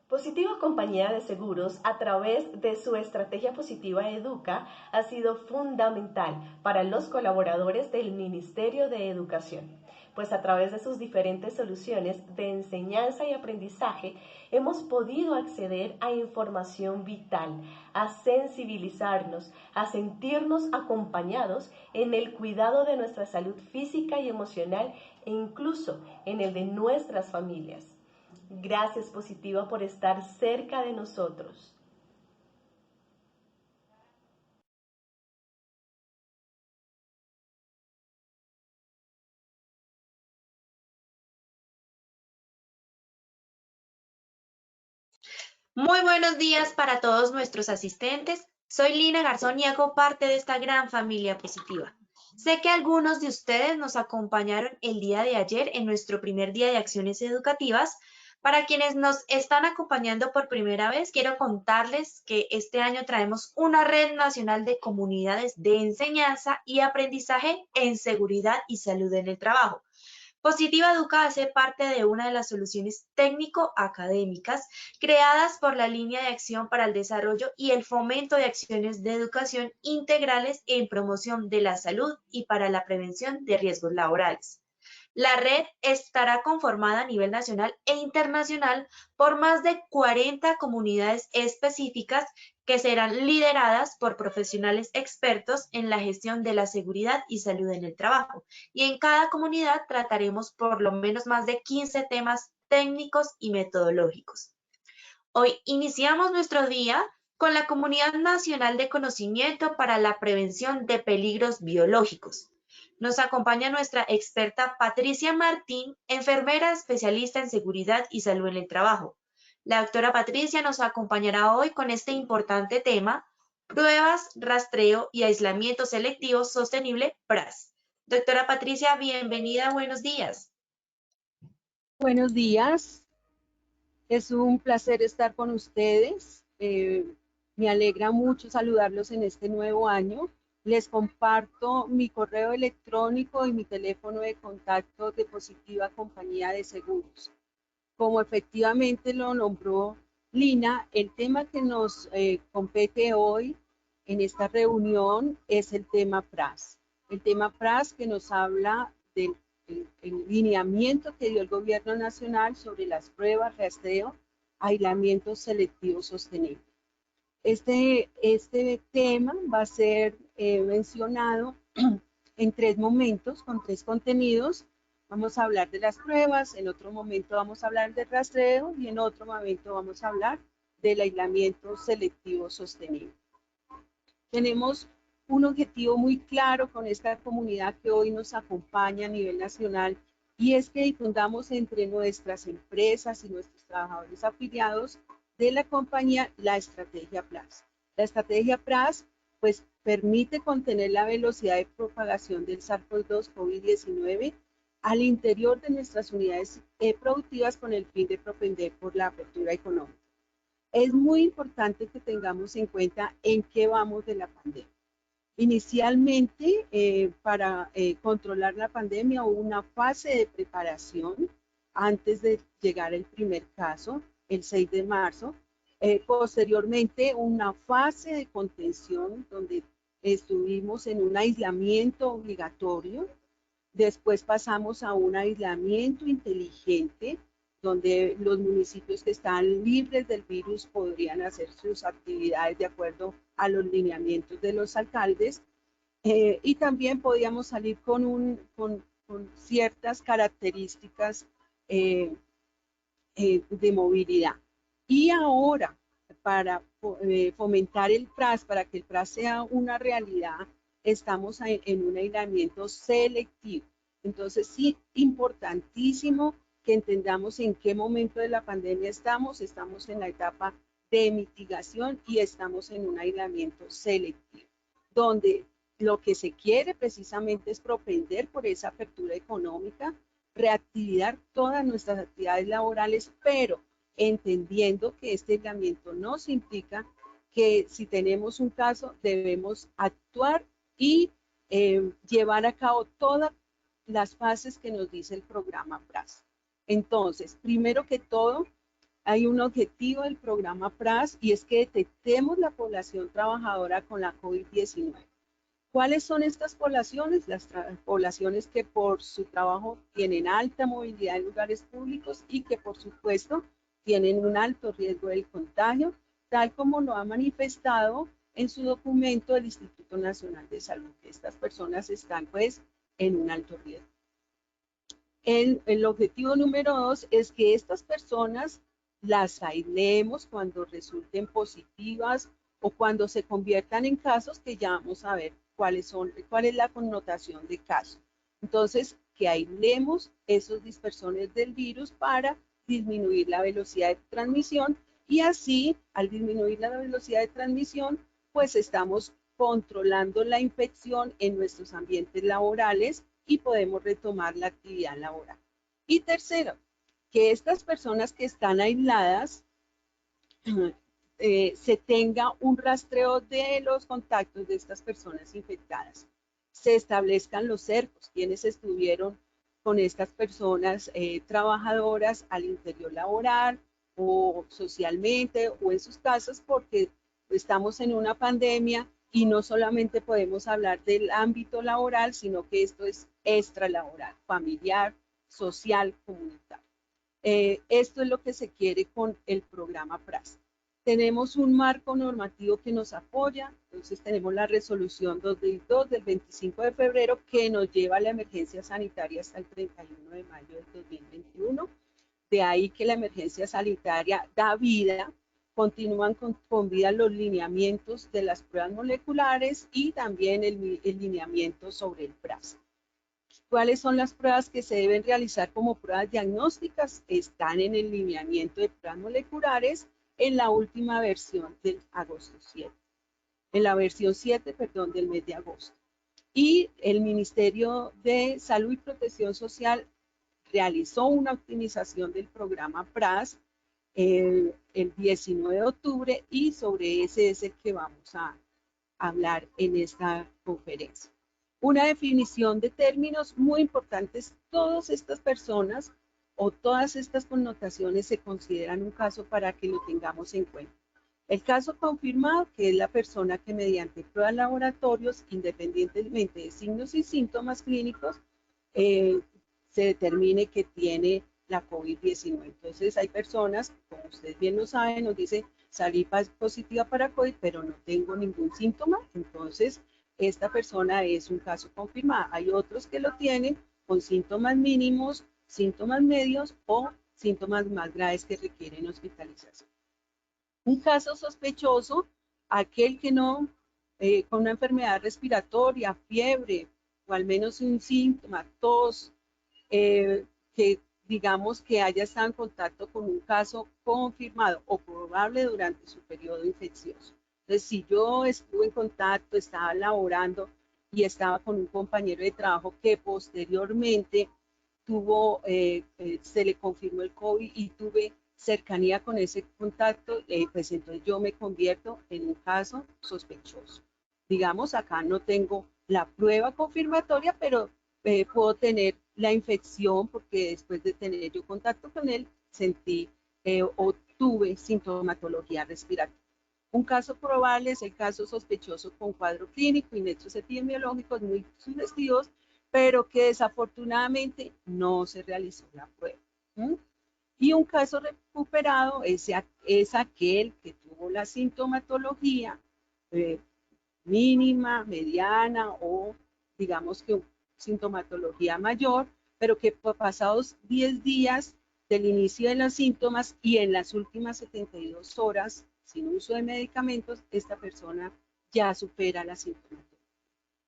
Positiva Compañía de Seguros, a través de su estrategia positiva Educa, ha sido fundamental para los colaboradores del Ministerio de Educación, pues a través de sus diferentes soluciones de enseñanza y aprendizaje hemos podido acceder a información vital, a sensibilizarnos, a sentirnos acompañados en el cuidado de nuestra salud física y emocional e incluso en el de nuestras familias. Gracias, Positiva, por estar cerca de nosotros. Muy buenos días para todos nuestros asistentes. Soy Lina Garzón y hago parte de esta gran familia positiva. Sé que algunos de ustedes nos acompañaron el día de ayer en nuestro primer día de acciones educativas. Para quienes nos están acompañando por primera vez, quiero contarles que este año traemos una red nacional de comunidades de enseñanza y aprendizaje en seguridad y salud en el trabajo. Positiva Educa hace parte de una de las soluciones técnico-académicas creadas por la Línea de Acción para el Desarrollo y el Fomento de Acciones de Educación Integrales en Promoción de la Salud y para la Prevención de Riesgos Laborales. La red estará conformada a nivel nacional e internacional por más de 40 comunidades específicas que serán lideradas por profesionales expertos en la gestión de la seguridad y salud en el trabajo. Y en cada comunidad trataremos por lo menos más de 15 temas técnicos y metodológicos. Hoy iniciamos nuestro día con la Comunidad Nacional de Conocimiento para la Prevención de Peligros Biológicos. Nos acompaña nuestra experta Patricia Martín, enfermera especialista en seguridad y salud en el trabajo. La doctora Patricia nos acompañará hoy con este importante tema, pruebas, rastreo y aislamiento selectivo sostenible, PRAS. Doctora Patricia, bienvenida, buenos días. Buenos días, es un placer estar con ustedes. Me alegra mucho saludarlos en este nuevo año. Les comparto mi correo electrónico y mi teléfono de contacto de Positiva Compañía de Seguros. Como efectivamente lo nombró Lina, el tema que nos compete hoy en esta reunión es el tema PRAS. El tema PRAS que nos habla del el lineamiento que dio el gobierno nacional sobre las pruebas, rastreo, aislamiento selectivo sostenible. Este tema va a ser mencionado en 3 momentos, con 3 contenidos. Vamos a hablar de las pruebas, en otro momento vamos a hablar del rastreo y en otro momento vamos a hablar del aislamiento selectivo sostenible. Tenemos un objetivo muy claro con esta comunidad que hoy nos acompaña a nivel nacional y es que difundamos entre nuestras empresas y nuestros trabajadores afiliados de la compañía la estrategia PRAS. La estrategia PRAS pues permite contener la velocidad de propagación del SARS-CoV-2 COVID-19 al interior de nuestras unidades productivas con el fin de propender por la apertura económica. Es muy importante que tengamos en cuenta en qué vamos de la pandemia. Inicialmente, para controlar la pandemia hubo una fase de preparación antes de llegar el primer caso, el 6 de marzo. Posteriormente, una fase de contención donde estuvimos en un aislamiento obligatorio. Después pasamos a un aislamiento inteligente, donde los municipios que están libres del virus podrían hacer sus actividades de acuerdo a los lineamientos de los alcaldes, y también podíamos salir con ciertas características de movilidad. Y ahora, para fomentar el PRAS, para que el PRAS sea una realidad, estamos en un aislamiento selectivo. Entonces, sí, importantísimo que entendamos en qué momento de la pandemia estamos en la etapa de mitigación y estamos en un aislamiento selectivo, donde lo que se quiere precisamente es propender por esa apertura económica, reactivar todas nuestras actividades laborales, pero entendiendo que este aislamiento nos implica que si tenemos un caso debemos actuar y llevar a cabo todas las fases que nos dice el programa PRAS. Entonces, primero que todo, Hay un objetivo del programa PRAS y es que detectemos la población trabajadora con la COVID-19. ¿Cuáles son estas poblaciones? Las poblaciones que por su trabajo tienen alta movilidad en lugares públicos y que por supuesto tienen un alto riesgo del contagio, tal como lo ha manifestado en su documento el Instituto Nacional de Salud. Estas personas están pues en un alto riesgo. El objetivo número 2 es que estas personas las aislemos cuando resulten positivas o cuando se conviertan en casos que ya vamos a ver cuál es la connotación de caso. Entonces, que aislemos esos dispersones del virus para disminuir la velocidad de transmisión y así, al disminuir la velocidad de transmisión, pues estamos controlando la infección en nuestros ambientes laborales y podemos retomar la actividad laboral. Y tercero, que estas personas que están aisladas se tenga un rastreo de los contactos de estas personas infectadas. Se establezcan los cercos, quienes estuvieron con estas personas trabajadoras al interior laboral o socialmente o en sus casas, porque estamos en una pandemia y no solamente podemos hablar del ámbito laboral, sino que esto es extralaboral, familiar, social, comunitario. Esto es lo que se quiere con el programa PRAS. Tenemos un marco normativo que nos apoya, entonces tenemos la resolución 262 del 25 de febrero que nos lleva a la emergencia sanitaria hasta el 31 de mayo del 2021. De ahí que la emergencia sanitaria da vida, continúan con vida los lineamientos de las pruebas moleculares y también el lineamiento sobre el PRAS. ¿Cuáles son las pruebas que se deben realizar como pruebas diagnósticas? Están en el lineamiento de pruebas moleculares en la última versión del agosto 7. En la versión 7, perdón, del mes de agosto. Y el Ministerio de Salud y Protección Social realizó una optimización del programa PRAS el 19 de octubre y sobre ese es el que vamos a hablar en esta conferencia. Una definición de términos muy importantes. Todas estas personas o todas estas connotaciones se consideran un caso para que lo tengamos en cuenta. El caso confirmado, que es la persona que mediante pruebas laboratorios, independientemente de signos y síntomas clínicos, se determine que tiene la COVID-19. Entonces hay personas, como ustedes bien lo saben, nos dicen, salí positiva para COVID, pero no tengo ningún síntoma, entonces esta persona es un caso confirmado. Hay otros que lo tienen con síntomas mínimos, síntomas medios o síntomas más graves que requieren hospitalización. Un caso sospechoso, aquel que no, con una enfermedad respiratoria, fiebre, o al menos un síntoma, tos, que digamos que haya estado en contacto con un caso confirmado o probable durante su periodo infeccioso. Entonces, si yo estuve en contacto, estaba laborando y estaba con un compañero de trabajo que posteriormente tuvo, se le confirmó el COVID y tuve cercanía con ese contacto, pues entonces yo me convierto en un caso sospechoso. Digamos, acá no tengo la prueba confirmatoria, pero puedo tener la infección porque después de tener yo contacto con él, sentí o tuve sintomatología respiratoria. Un caso probable es el caso sospechoso con cuadro clínico y nexos epidemiológicos muy sugestivos, pero que desafortunadamente no se realizó la prueba. Y un caso recuperado es aquel que tuvo la sintomatología mínima, mediana o digamos que sintomatología mayor, pero que pasados 10 días del inicio de los síntomas y en las últimas 72 horas sin uso de medicamentos, esta persona ya supera la sintomatología.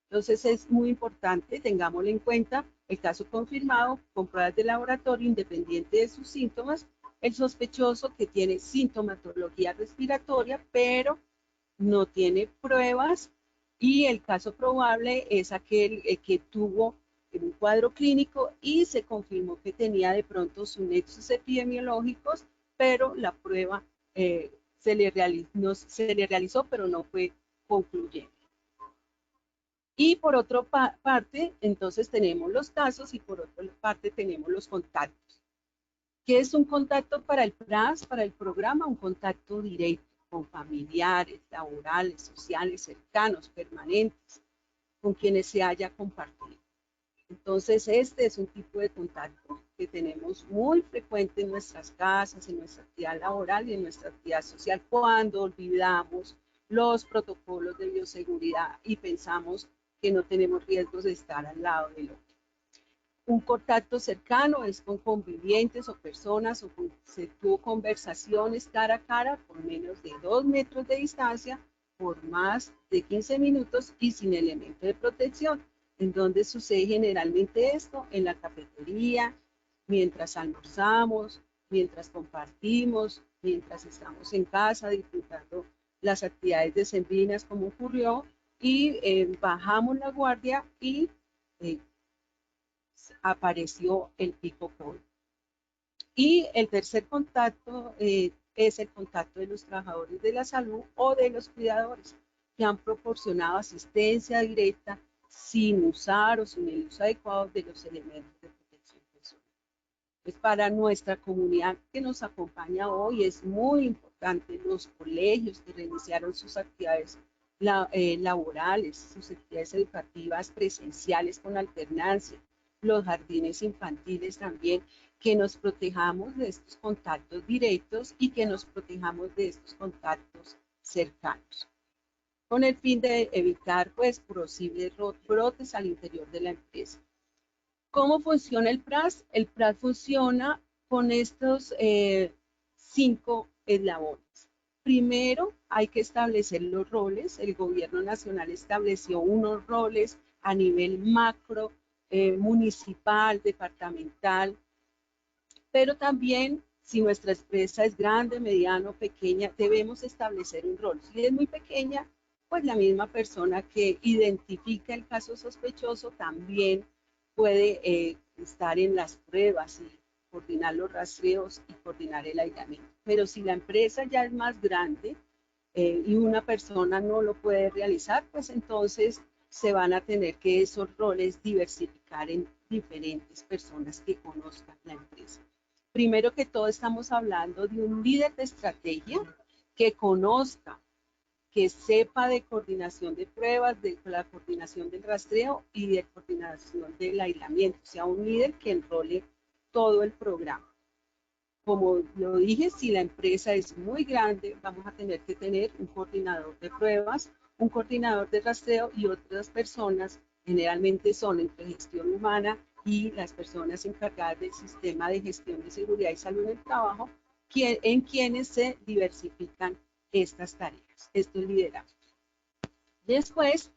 Entonces es muy importante, tengámoslo en cuenta, el caso confirmado con pruebas de laboratorio independiente de sus síntomas, el sospechoso que tiene sintomatología respiratoria, pero no tiene pruebas, y el caso probable es aquel que tuvo un cuadro clínico y se confirmó que tenía de pronto sus nexos epidemiológicos, pero la prueba se le realizó, pero no fue concluyente. Y por otra parte, entonces tenemos los casos y por otra parte tenemos los contactos. ¿Qué es un contacto para el PRAS, para el programa? Un contacto directo con familiares, laborales, sociales, cercanos, permanentes, con quienes se haya compartido. Entonces, este es un tipo de contacto que tenemos muy frecuente en nuestras casas, en nuestra actividad laboral y en nuestra actividad social, cuando olvidamos los protocolos de bioseguridad y pensamos que no tenemos riesgos de estar al lado del otro. Un contacto cercano es con convivientes o personas o con, se tuvo conversaciones cara a cara por menos de 2 metros de distancia por más de 15 minutos y sin elemento de protección. ¿En donde sucede generalmente esto? En la cafetería, mientras almorzamos, mientras compartimos, mientras estamos en casa disfrutando las actividades decembrinas como ocurrió y bajamos la guardia y apareció el pico COVID. Y el tercer contacto es el contacto de los trabajadores de la salud o de los cuidadores que han proporcionado asistencia directa sin usar o sin el uso adecuado de los elementos de protección personal. Pues para nuestra comunidad que nos acompaña hoy es muy importante los colegios que reiniciaron sus actividades laborales, sus actividades educativas presenciales con alternancia, los jardines infantiles también, que nos protejamos de estos contactos directos y que nos protejamos de estos contactos cercanos, con el fin de evitar pues posibles brotes al interior de la empresa. ¿Cómo funciona el PRAS? El PRAS funciona con estos 5 eslabones. Primero, hay que establecer los roles. El gobierno nacional estableció unos roles a nivel macro, municipal, departamental, pero también si nuestra empresa es grande, mediana o pequeña, debemos establecer un rol. Si es muy pequeña, pues la misma persona que identifica el caso sospechoso también puede estar en las pruebas y coordinar los rastreos y coordinar el aislamiento. Pero si la empresa ya es más grande y una persona no lo puede realizar, pues entonces se van a tener que esos roles diversificar en diferentes personas que conozcan la empresa. Primero que todo estamos hablando de un líder de estrategia que conozca, que sepa de coordinación de pruebas, de la coordinación del rastreo y de coordinación del aislamiento, o sea, un líder que enrole todo el programa. Como lo dije, si la empresa es muy grande, vamos a tener que tener un coordinador de pruebas, un coordinador de rastreo y otras personas, generalmente son entre gestión humana y las personas encargadas del sistema de gestión de seguridad y salud en el trabajo, en quienes se diversifican estas tareas, estos liderazgos. Después,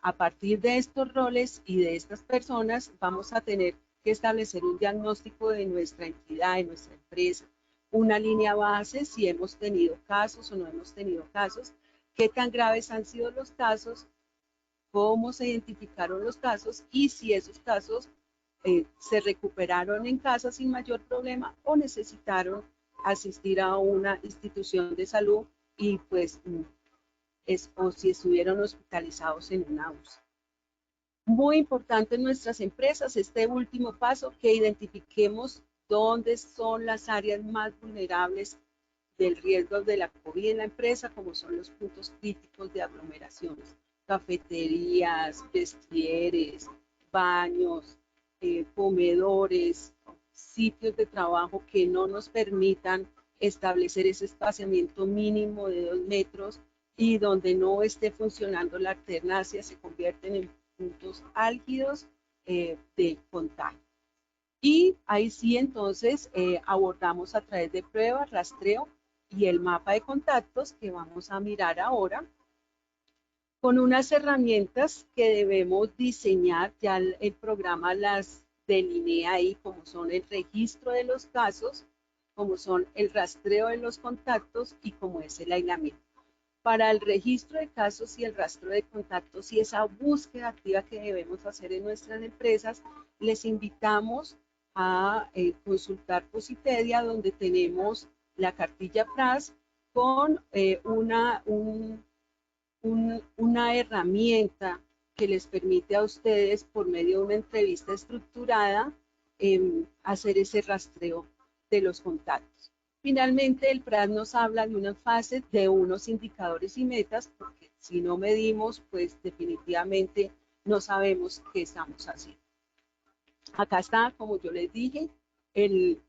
a partir de estos roles y de estas personas, vamos a tener que establecer un diagnóstico de nuestra entidad, de nuestra empresa, una línea base, si hemos tenido casos o no hemos tenido casos, qué tan graves han sido los casos, cómo se identificaron los casos y si esos casos se recuperaron en casa sin mayor problema o necesitaron asistir a una institución de salud y pues o si estuvieron hospitalizados en una UCI. Muy importante en nuestras empresas este último paso, que identifiquemos dónde son las áreas más vulnerables del riesgo de la COVID en la empresa, como son los puntos críticos de aglomeraciones, cafeterías, vestieres, baños, comedores, sitios de trabajo que no nos permitan establecer ese espaciamiento mínimo de 2 metros y donde no esté funcionando la alternancia, se convierten en puntos álgidos de contagio. Y ahí sí entonces abordamos a través de pruebas, rastreo y el mapa de contactos que vamos a mirar ahora, con unas herramientas que debemos diseñar. Ya el programa las delinea ahí, como son el registro de los casos, como son el rastreo de los contactos y como es el aislamiento. Para el registro de casos y el rastreo de contactos y esa búsqueda activa que debemos hacer en nuestras empresas, les invitamos a consultar Posipedia, donde tenemos la cartilla PRAS con una herramienta que les permite a ustedes, por medio de una entrevista estructurada, hacer ese rastreo de los contactos. Finalmente, el PRAS nos habla de una fase de unos indicadores y metas, porque si no medimos, pues definitivamente no sabemos qué estamos haciendo. Acá está, como yo les dije, el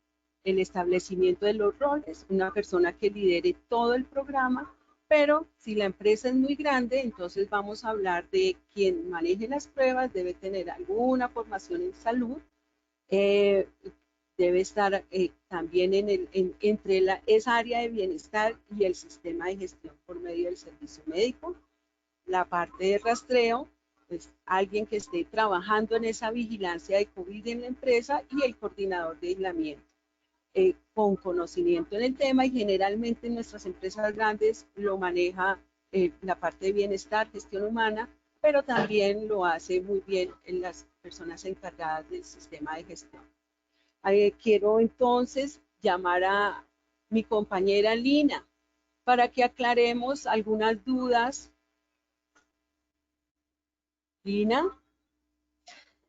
establecimiento de los roles, una persona que lidere todo el programa, pero si la empresa es muy grande, entonces vamos a hablar de quien maneje las pruebas, debe tener alguna formación en salud, debe estar también entre esa área de bienestar y el sistema de gestión por medio del servicio médico, la parte de rastreo, pues alguien que esté trabajando en esa vigilancia de COVID en la empresa y el coordinador de aislamiento. Con conocimiento en el tema y generalmente en nuestras empresas grandes lo maneja la parte de bienestar, gestión humana, pero también lo hace muy bien en las personas encargadas del sistema de gestión. Quiero entonces llamar a mi compañera Lina para que aclaremos algunas dudas. Lina.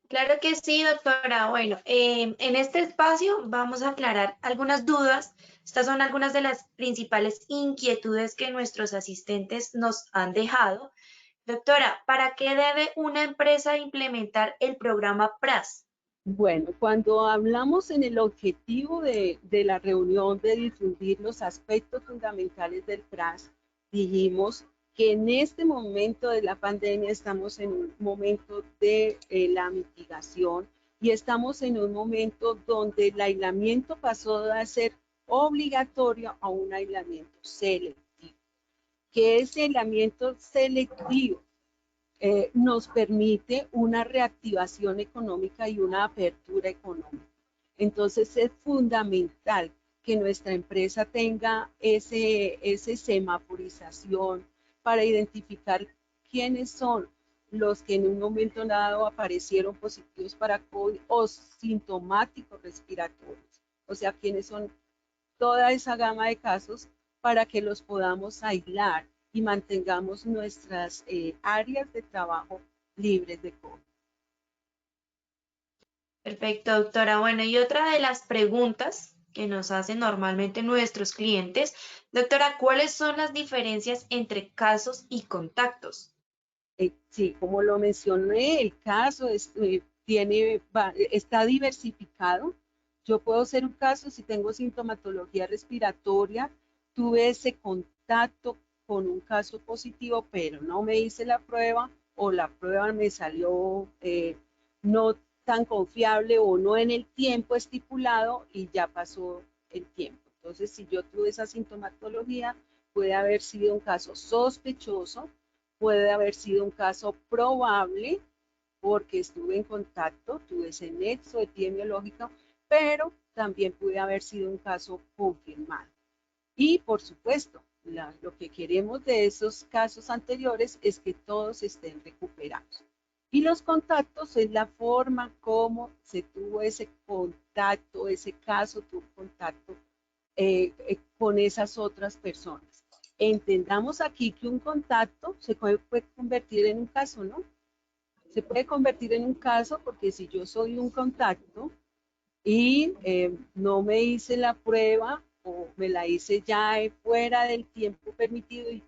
Claro que sí, doctora. Bueno, en este espacio vamos a aclarar algunas dudas. Estas son algunas de las principales inquietudes que nuestros asistentes nos han dejado. Doctora, ¿para qué debe una empresa implementar el programa PRAS? Bueno, cuando hablamos en el objetivo de la reunión de difundir los aspectos fundamentales del PRAS, dijimos que en este momento de la pandemia estamos en un momento de la mitigación y estamos en un momento donde el aislamiento pasó de ser obligatorio a un aislamiento selectivo. ¿Qué es aislamiento selectivo? Nos permite una reactivación económica y una apertura económica. Entonces es fundamental que nuestra empresa tenga ese semaforización para identificar quiénes son los que en un momento dado aparecieron positivos para COVID o sintomáticos respiratorios. O sea, quiénes son toda esa gama de casos para que los podamos aislar y mantengamos nuestras áreas de trabajo libres de COVID. Perfecto, doctora. Bueno, y otra de las preguntas que nos hacen normalmente nuestros clientes, doctora, ¿cuáles son las diferencias entre casos y contactos? Sí, como lo mencioné, el caso está diversificado. Yo puedo ser un caso si tengo sintomatología respiratoria, tuve ese contacto con un caso positivo, pero no me hice la prueba o la prueba me salió no tan confiable o no en el tiempo estipulado y ya pasó el tiempo. Entonces, si yo tuve esa sintomatología, puede haber sido un caso sospechoso, puede haber sido un caso probable porque estuve en contacto, tuve ese nexo epidemiológico, pero también puede haber sido un caso confirmado. Y por supuesto, lo que queremos de esos casos anteriores es que todos estén recuperados. Y los contactos es la forma como se tuvo ese contacto, ese caso tuvo contacto con esas otras personas. Entendamos aquí que un contacto se puede convertir en un caso, ¿no? Se puede convertir en un caso porque si yo soy un contacto y no me hice la prueba o me la hice ya fuera del tiempo permitido y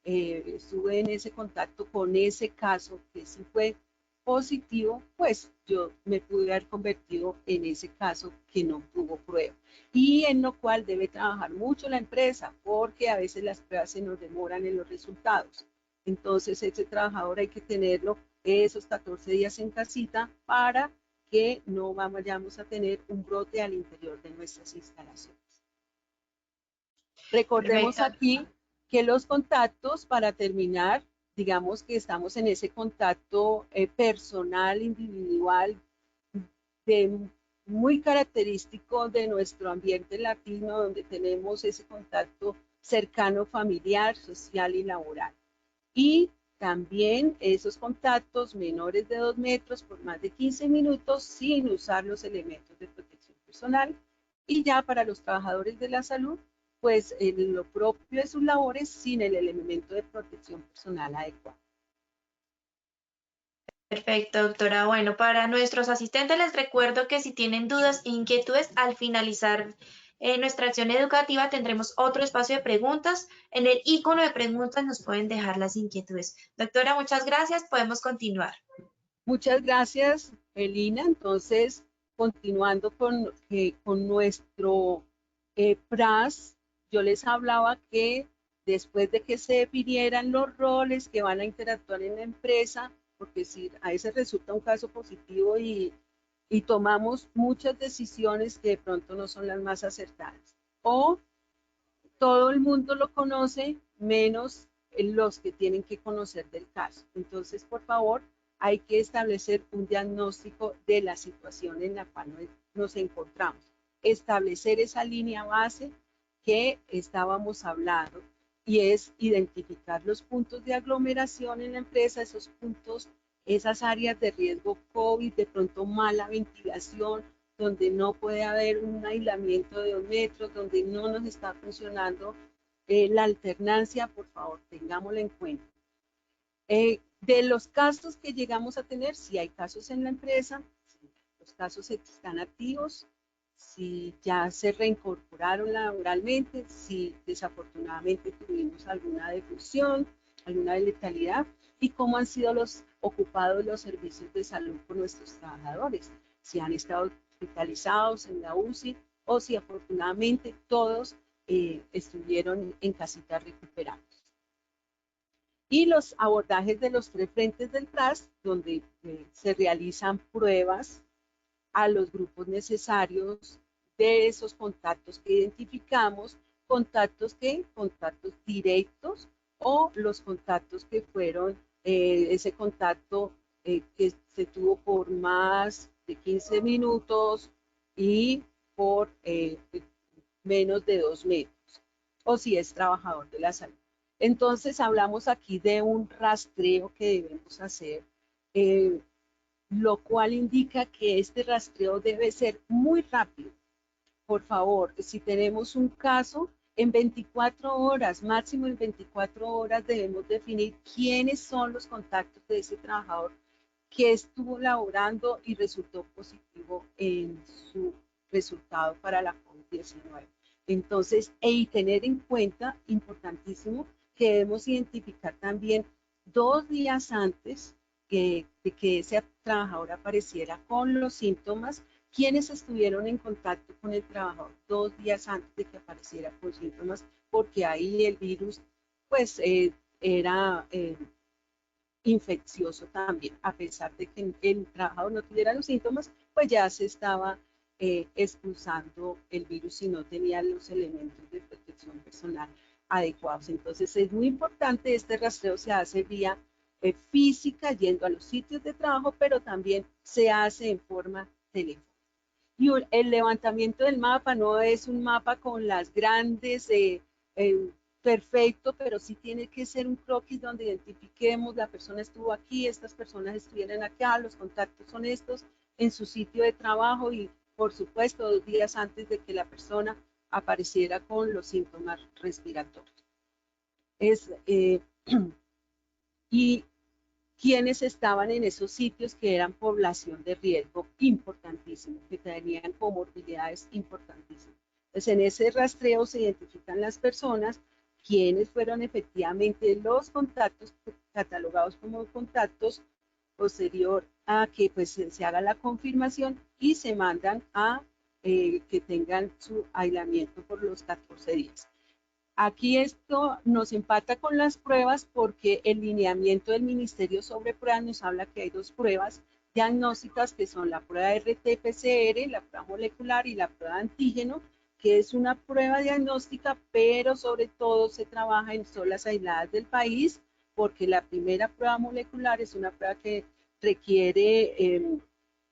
estuve en ese contacto con ese caso que sí fue positivo, pues yo me pude haber convertido en ese caso que no tuvo prueba. Y en lo cual debe trabajar mucho la empresa, porque a veces las pruebas se nos demoran en los resultados. Entonces, ese trabajador hay que tenerlo esos 14 días en casita para que no vayamos a tener un brote al interior de nuestras instalaciones. Recordemos Perfecto. aquí que los contactos, para terminar, digamos que estamos en ese contacto personal, individual, muy característico de nuestro ambiente latino, donde tenemos ese contacto cercano, familiar, social y laboral. Y también esos contactos menores de 2 metros por más de 15 minutos sin usar los elementos de protección personal. Y ya para los trabajadores de la salud, pues lo propio de sus labores sin el elemento de protección personal adecuado. Perfecto, doctora. Bueno, para nuestros asistentes les recuerdo que si tienen dudas e inquietudes al finalizar nuestra acción educativa tendremos otro espacio de preguntas. En el icono de preguntas nos pueden dejar las inquietudes. Doctora, muchas gracias. Podemos continuar. Muchas gracias, Elina. Entonces, continuando con nuestro PRAS, yo les hablaba que después de que se definieran los roles que van a interactuar en la empresa, porque si a ese resulta un caso positivo y tomamos muchas decisiones que de pronto no son las más acertadas, o todo el mundo lo conoce, menos los que tienen que conocer del caso. Entonces, por favor, hay que establecer un diagnóstico de la situación en la cual nos encontramos. Establecer esa línea base que estábamos hablando y es identificar los puntos de aglomeración en la empresa, esos puntos, esas áreas de riesgo COVID, de pronto mala ventilación, donde no puede haber un aislamiento de 2 metros, donde no nos está funcionando la alternancia, por favor, tengámosla en cuenta. De los casos que llegamos a tener, si hay casos en la empresa, si los casos están activos, si ya se reincorporaron laboralmente, si desafortunadamente tuvimos alguna defunción, alguna letalidad, y cómo han sido los ocupados los servicios de salud por nuestros trabajadores, si han estado hospitalizados en la UCI o si afortunadamente todos estuvieron en casitas recuperados. Y los abordajes de los 3 frentes del PRAS, donde se realizan pruebas a los grupos necesarios de esos contactos que identificamos, contactos directos o los contactos que fueron ese contacto que se tuvo por más de 15 minutos y por menos de 2 metros, o si es trabajador de la salud. Entonces hablamos aquí de un rastreo que debemos hacer, lo cual indica que este rastreo debe ser muy rápido. Por favor, si tenemos un caso, en 24 horas, máximo en 24 horas, debemos definir quiénes son los contactos de ese trabajador que estuvo laborando y resultó positivo en su resultado para la COVID-19. Entonces, y tener en cuenta, importantísimo, que debemos identificar también 2 días antes de que ese trabajador apareciera con los síntomas, quienes estuvieron en contacto con el trabajador 2 días antes de que apareciera con síntomas, porque ahí el virus pues era infeccioso también, a pesar de que el trabajador no tuviera los síntomas, pues ya se estaba expulsando el virus y no tenía los elementos de protección personal adecuados. Entonces es muy importante, este rastreo se hace vía física, yendo a los sitios de trabajo, pero también se hace en forma telefónica. Y el levantamiento del mapa no es un mapa con las grandes, perfecto, pero sí tiene que ser un croquis donde identifiquemos, la persona estuvo aquí, estas personas estuvieron acá, los contactos son estos, en su sitio de trabajo y por supuesto 2 días antes de que la persona apareciera con los síntomas respiratorios. Y quienes estaban en esos sitios que eran población de riesgo importantísimo, que tenían comorbilidades importantísimas. Entonces, en ese rastreo se identifican las personas, quienes fueron efectivamente los contactos catalogados como contactos, posterior a que pues, se haga la confirmación y se mandan a que tengan su aislamiento por los 14 días. Aquí esto nos empata con las pruebas porque el lineamiento del Ministerio sobre pruebas nos habla que hay 2 pruebas diagnósticas que son la prueba RT-PCR, la prueba molecular y la prueba de antígeno, que es una prueba diagnóstica, pero sobre todo se trabaja en zonas aisladas del país porque la primera prueba molecular es una prueba que requiere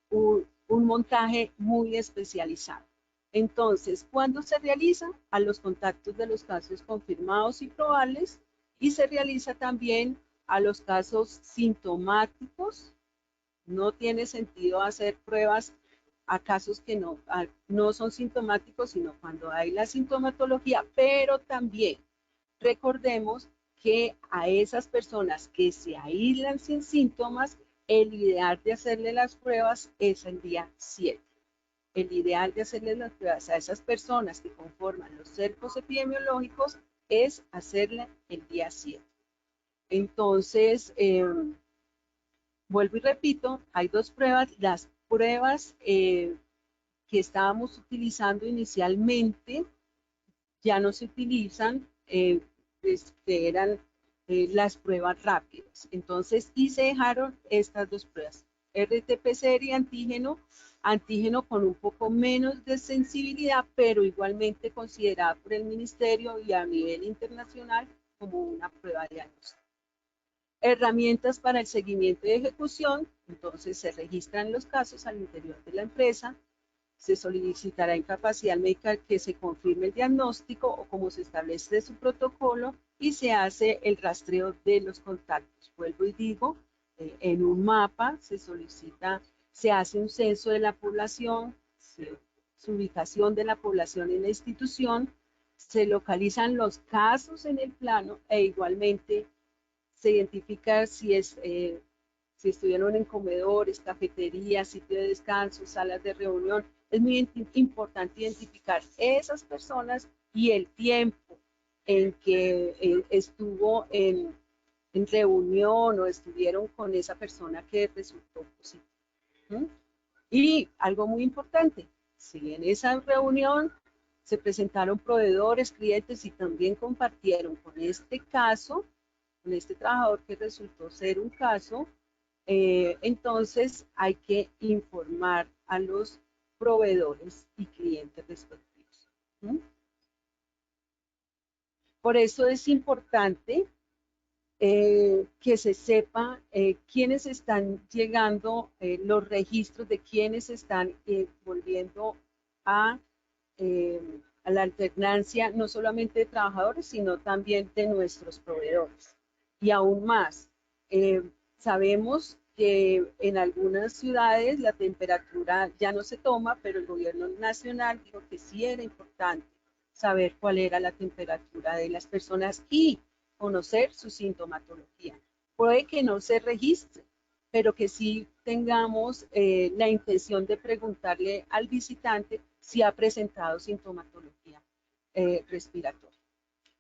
un montaje muy especializado. Entonces, ¿cuándo se realiza? A los contactos de los casos confirmados y probables, y se realiza también a los casos sintomáticos. No tiene sentido hacer pruebas a casos que no son sintomáticos, sino cuando hay la sintomatología, pero también recordemos que a esas personas que se aíslan sin síntomas, el ideal de hacerle las pruebas es el día 7. El ideal de hacerle las pruebas a esas personas que conforman los cercos epidemiológicos es hacerle el día 7. Entonces, vuelvo y repito, hay dos pruebas. Las pruebas que estábamos utilizando inicialmente ya no se utilizan, eran las pruebas rápidas. Entonces, y se dejaron estas dos pruebas, RT-PCR y antígeno con un poco menos de sensibilidad, pero igualmente considerada por el Ministerio y a nivel internacional como una prueba de diagnóstico. Herramientas para el seguimiento y ejecución. Entonces, se registran los casos al interior de la empresa, se solicitará en capacidad médica que se confirme el diagnóstico o como se establece su protocolo y se hace el rastreo de los contactos. Vuelvo y digo, en un mapa se solicita, se hace un censo de la población, su ubicación de la población en la institución, se localizan los casos en el plano e igualmente se identifica si estuvieron en comedores, cafeterías, sitio de descanso, salas de reunión. Es muy importante identificar esas personas y el tiempo en que estuvo en reunión o estuvieron con esa persona que resultó positiva. ¿Mm? Y algo muy importante, si en esa reunión se presentaron proveedores, clientes y también compartieron con este caso, con este trabajador que resultó ser un caso, entonces hay que informar a los proveedores y clientes respectivos. ¿Mm? Por eso es importante que se sepa quiénes están llegando, los registros de quiénes están volviendo a, eh, a la alternancia, no solamente de trabajadores, sino también de nuestros proveedores. Y aún más, sabemos que en algunas ciudades la temperatura ya no se toma, pero el gobierno nacional dijo que sí era importante saber cuál era la temperatura de las personas y conocer su sintomatología. Puede que no se registre, pero que sí tengamos la intención de preguntarle al visitante si ha presentado sintomatología respiratoria.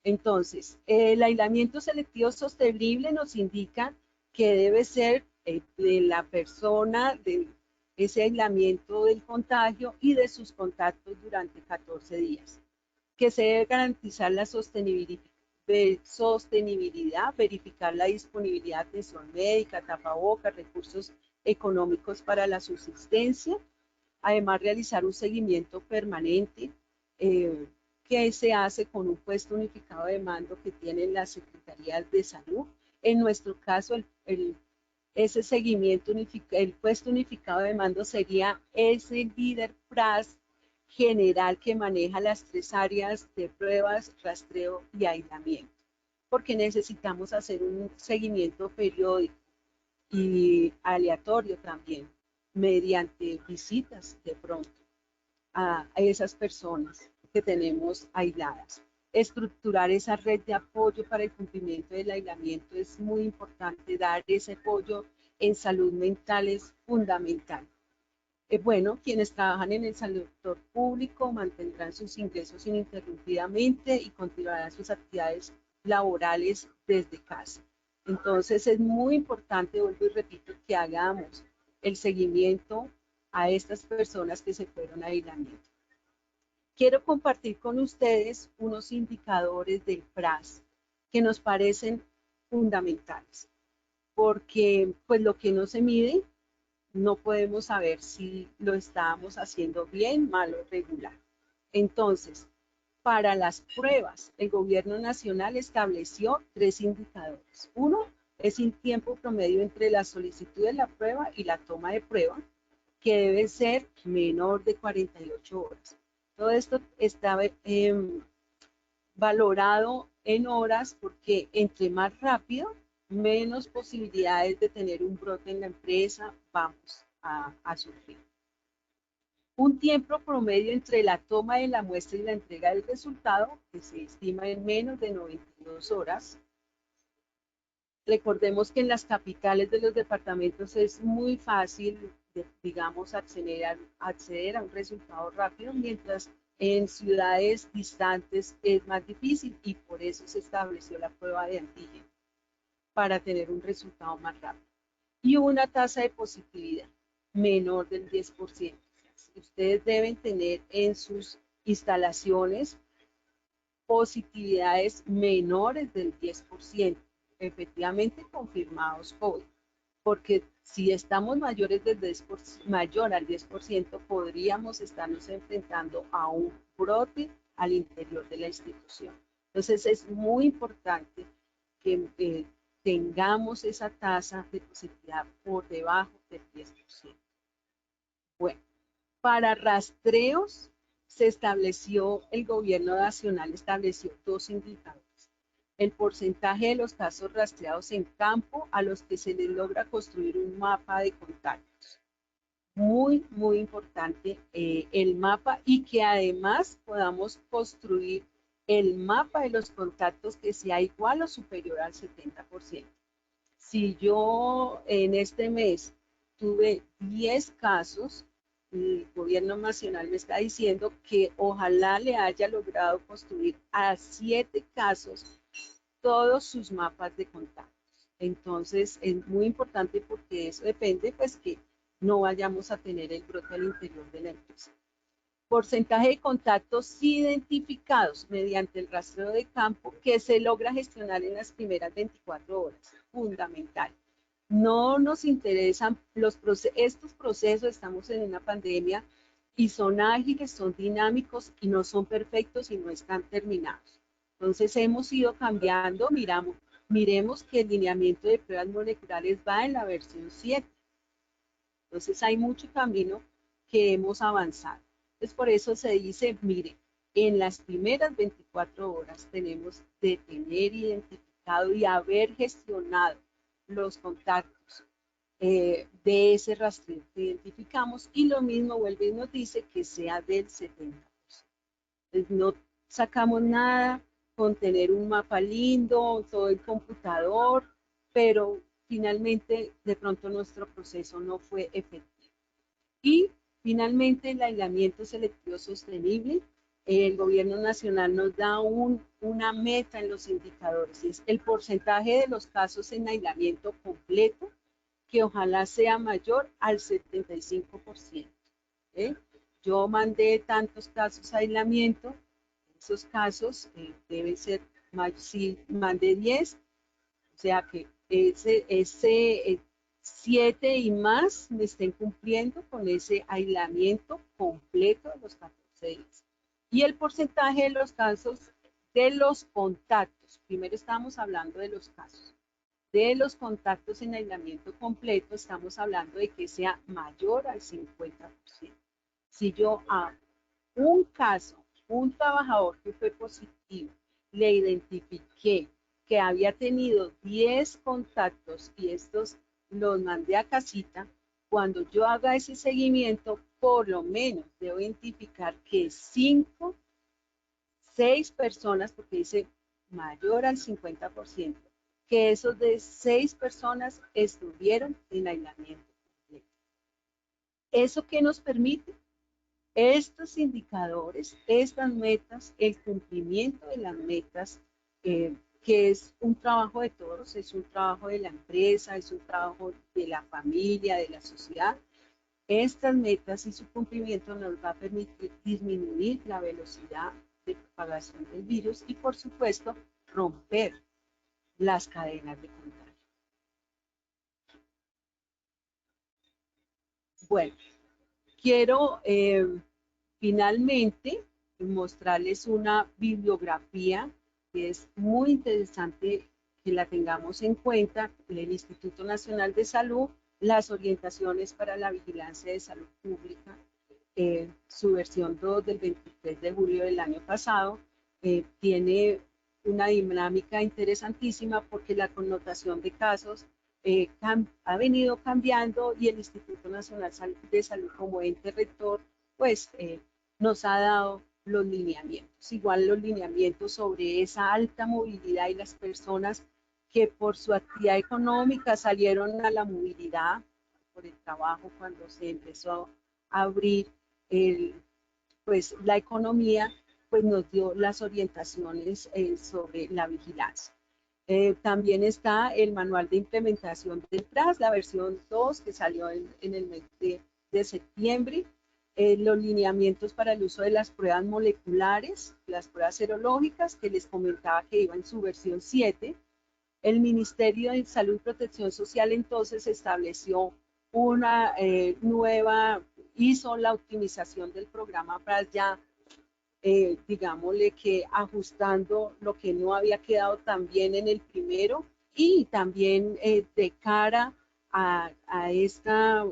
Entonces, el aislamiento selectivo sostenible nos indica que debe ser de la persona, de ese aislamiento del contagio y de sus contactos durante 14 días, que se debe garantizar la sostenibilidad, verificar la disponibilidad de atención médica, tapabocas, recursos económicos para la subsistencia, además realizar un seguimiento permanente que se hace con un puesto unificado de mando que tienen las secretarías de salud. En nuestro caso, ese seguimiento, el puesto unificado de mando sería ese líder PRAS general que maneja las tres áreas de pruebas, rastreo y aislamiento, porque necesitamos hacer un seguimiento periódico y aleatorio también, mediante visitas de pronto a esas personas que tenemos aisladas. Estructurar esa red de apoyo para el cumplimiento del aislamiento es muy importante, dar ese apoyo en salud mental es fundamental. Bueno, quienes trabajan en el sector público mantendrán sus ingresos ininterrumpidamente y continuarán sus actividades laborales desde casa. Entonces es muy importante, vuelvo y repito, que hagamos el seguimiento a estas personas que se fueron a aislamiento. Quiero compartir con ustedes unos indicadores del PRAS que nos parecen fundamentales, porque pues lo que no se mide no podemos saber si lo estamos haciendo bien, mal o regular. Entonces, para las pruebas, el gobierno nacional estableció 3 indicadores. Uno es el tiempo promedio entre la solicitud de la prueba y la toma de prueba, que debe ser menor de 48 horas. Todo esto está valorado en horas porque entre más rápido, menos posibilidades de tener un brote en la empresa vamos a sufrir. Un tiempo promedio entre la toma de la muestra y la entrega del resultado, que se estima en menos de 92 horas. Recordemos que en las capitales de los departamentos es muy fácil, digamos, acceder a un resultado rápido, mientras en ciudades distantes es más difícil y por eso se estableció la prueba de antígeno para tener un resultado más rápido. Y una tasa de positividad menor del 10%. Ustedes deben tener en sus instalaciones positividades menores del 10%, efectivamente confirmados COVID, porque si estamos mayores del 10%, mayor al 10%, podríamos estarnos enfrentando a un brote al interior de la institución. Entonces es muy importante que tengamos esa tasa de positividad por debajo del 10%. Bueno, para rastreos se estableció, el gobierno nacional estableció dos indicadores. El porcentaje de los casos rastreados en campo a los que se les logra construir un mapa de contactos. Muy, muy importante el mapa y que además podamos construir el mapa de los contactos que sea igual o superior al 70%. Si yo en este mes tuve 10 casos, el gobierno nacional me está diciendo que ojalá le haya logrado construir a 7 casos todos sus mapas de contactos. Entonces es muy importante porque eso depende pues que no vayamos a tener el brote al interior de la empresa. Porcentaje de contactos identificados mediante el rastreo de campo que se logra gestionar en las primeras 24 horas. Fundamental. No nos interesan estos procesos, estamos en una pandemia y son ágiles, son dinámicos y no son perfectos y no están terminados. Entonces hemos ido cambiando, miremos que el lineamiento de pruebas moleculares va en la versión 7. Entonces hay mucho camino que hemos avanzado. Entonces por eso se dice, mire, en las primeras 24 horas tenemos de tener identificado y haber gestionado los contactos de ese rastreo que identificamos y lo mismo vuelve y nos dice que sea del 70%. Entonces, no sacamos nada con tener un mapa lindo, todo el computador, pero finalmente de pronto nuestro proceso no fue efectivo. Y finalmente el aislamiento selectivo sostenible. El gobierno nacional nos da una meta en los indicadores, y es el porcentaje de los casos en aislamiento completo, que ojalá sea mayor al 75%. Yo mandé tantos casos a aislamiento, esos casos deben ser, si mandé 10, o sea que ese 7 y más me estén cumpliendo con ese aislamiento completo de los 14 días. Y el porcentaje de los casos de los contactos, primero estamos hablando de los casos, de los contactos en aislamiento completo, estamos hablando de que sea mayor al 50%. Si yo a un caso, un trabajador que fue positivo, le identifiqué que había tenido 10 contactos y estos los mandé a casita, cuando yo haga ese seguimiento, por lo menos debo identificar que 5, 6 personas, porque dice mayor al 50%, que esos de 6 personas estuvieron en aislamiento completo. ¿Eso qué nos permite? Estos indicadores, estas metas, el cumplimiento de las metas, que es un trabajo de todos, es un trabajo de la empresa, es un trabajo de la familia, de la sociedad. Estas metas y su cumplimiento nos va a permitir disminuir la velocidad de propagación del virus y, por supuesto, romper las cadenas de contagio. Bueno, quiero finalmente mostrarles una bibliografía que es muy interesante que la tengamos en cuenta del Instituto Nacional de Salud, las orientaciones para la vigilancia de salud pública, su versión 2 del 23 de julio del año pasado, tiene una dinámica interesantísima porque la connotación de casos ha venido cambiando y el Instituto Nacional de Salud como ente rector pues nos ha dado los lineamientos. Igual los lineamientos sobre esa alta movilidad y las personas que por su actividad económica salieron a la movilidad, por el trabajo, cuando se empezó a abrir pues, la economía, pues nos dio las orientaciones sobre la vigilancia. También está el manual de implementación del PRAS, la versión 2 que salió en el mes de septiembre, los lineamientos para el uso de las pruebas moleculares, las pruebas serológicas, que les comentaba que iba en su versión 7. El Ministerio de Salud y Protección Social entonces estableció una hizo la optimización del programa PRAS ya, digámosle que ajustando lo que no había quedado tan bien en el primero y también de cara a esta